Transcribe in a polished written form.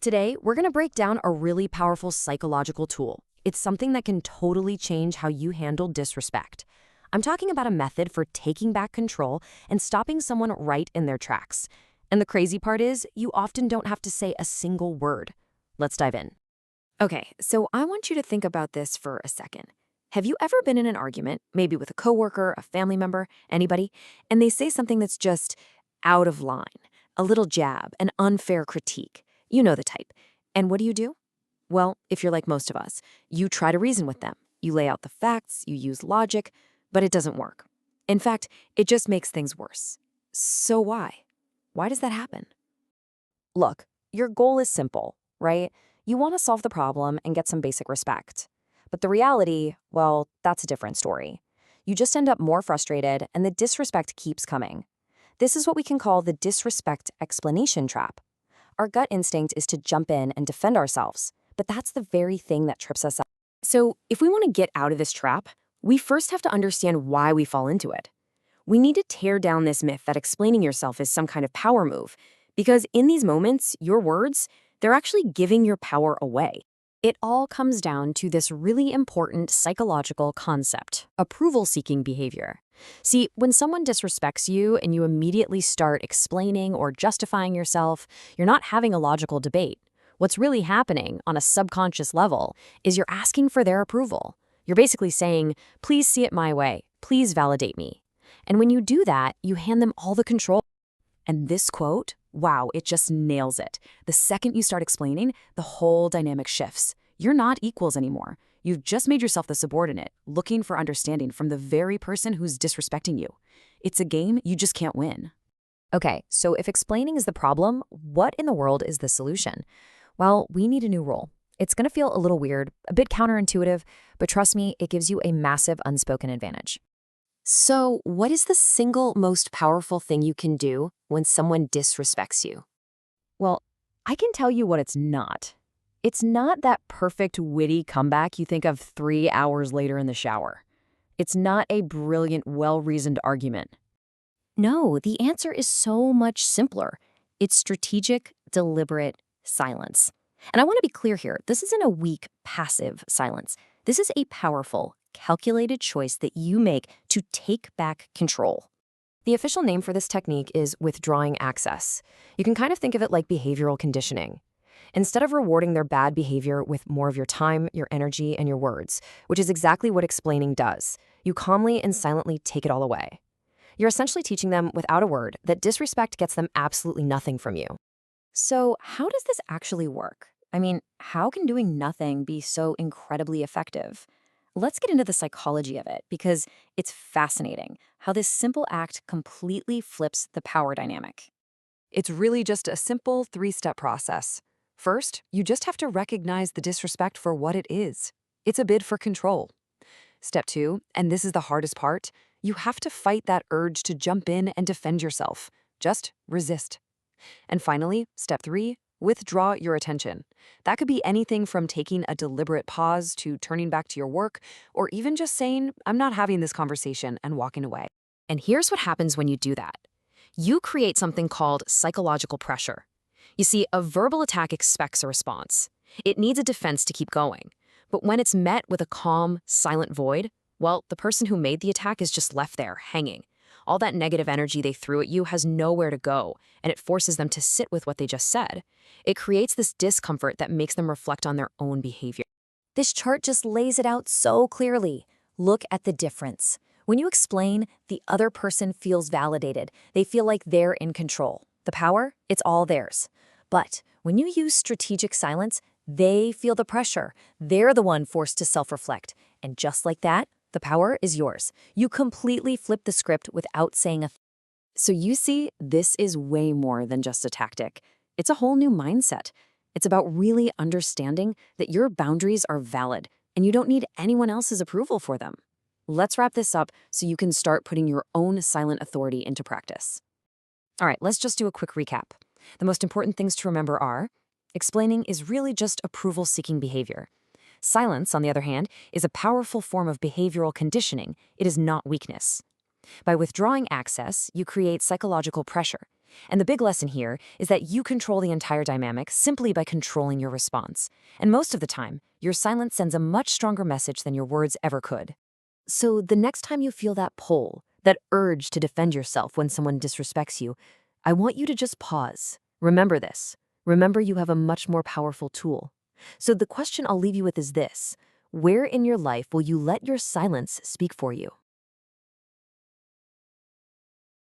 Today, we're going to break down a really powerful psychological tool. It's something that can totally change how you handle disrespect. I'm talking about a method for taking back control and stopping someone right in their tracks. And the crazy part is, you often don't have to say a single word. Let's dive in. Okay, so I want you to think about this for a second. Have you ever been in an argument, maybe with a coworker, a family member, anybody, and they say something that's just out of line, a little jab, an unfair critique? You know the type. And what do? Well, if you're like most of us, you try to reason with them. You lay out the facts, you use logic, but it doesn't work. In fact, it just makes things worse. So why? Why does that happen? Look, your goal is simple, right? You want to solve the problem and get some basic respect. But the reality, well, that's a different story. You just end up more frustrated and the disrespect keeps coming. This is what we can call the disrespect explanation trap. Our gut instinct is to jump in and defend ourselves, but that's the very thing that trips us up. So if we want to get out of this trap, we first have to understand why we fall into it. We need to tear down this myth that explaining yourself is some kind of power move, because in these moments, your words, they're actually giving your power away. It all comes down to this really important psychological concept, approval-seeking behavior. See, when someone disrespects you and you immediately start explaining or justifying yourself, you're not having a logical debate. What's really happening on a subconscious level is you're asking for their approval. You're basically saying, please see it my way, please validate me. And when you do that, you hand them all the control. And this quote, wow, it just nails it. The second you start explaining, the whole dynamic shifts. You're not equals anymore. You've just made yourself the subordinate, looking for understanding from the very person who's disrespecting you. It's a game you just can't win. Okay, so if explaining is the problem, what in the world is the solution? Well, we need a new rule. It's going to feel a little weird, a bit counterintuitive, but trust me, it gives you a massive unspoken advantage. So, what is the single most powerful thing you can do when someone disrespects you? Well, I can tell you what it's not. It's not that perfect, witty comeback you think of 3 hours later in the shower. It's not a brilliant, well-reasoned argument. No, the answer is so much simpler. It's strategic, deliberate silence. And I want to be clear here, this isn't a weak, passive silence. This is a powerful, calculated choice that you make to take back control. The official name for this technique is withdrawing access. You can kind of think of it like behavioral conditioning. Instead of rewarding their bad behavior with more of your time, your energy, and your words, which is exactly what explaining does, you calmly and silently take it all away. You're essentially teaching them without a word that disrespect gets them absolutely nothing from you. So how does this actually work? I mean, how can doing nothing be so incredibly effective? Let's get into the psychology of it because it's fascinating how this simple act completely flips the power dynamic. It's really just a simple 3-step process. First, you just have to recognize the disrespect for what it is. It's a bid for control. Step 2, and this is the hardest part, you have to fight that urge to jump in and defend yourself. Just resist. And finally, step 3, withdraw your attention. That could be anything from taking a deliberate pause to turning back to your work, or even just saying, I'm not having this conversation, and walking away. And here's what happens when you do that. You create something called psychological pressure. You see, a verbal attack expects a response. It needs a defense to keep going. But when it's met with a calm, silent void, well, the person who made the attack is just left there, hanging. All that negative energy they threw at you has nowhere to go, and it forces them to sit with what they just said. It creates this discomfort that makes them reflect on their own behavior. This chart just lays it out so clearly. Look at the difference. When you explain, the other person feels validated. They feel like they're in control. The power, it's all theirs. But when you use strategic silence, they feel the pressure. They're the one forced to self-reflect. And just like that, the power is yours. You completely flip the script without saying a thing. So you see, this is way more than just a tactic. It's a whole new mindset. It's about really understanding that your boundaries are valid and you don't need anyone else's approval for them. Let's wrap this up so you can start putting your own silent authority into practice. All right, let's just do a quick recap. The most important things to remember are, explaining is really just approval-seeking behavior. Silence, on the other hand, is a powerful form of behavioral conditioning. It is not weakness. By withdrawing access, you create psychological pressure. And the big lesson here is that you control the entire dynamic simply by controlling your response. And most of the time, your silence sends a much stronger message than your words ever could. So the next time you feel that pull, that urge to defend yourself when someone disrespects you, I want you to just pause. Remember this. Remember you have a much more powerful tool. So the question I'll leave you with is this: where in your life will you let your silence speak for you?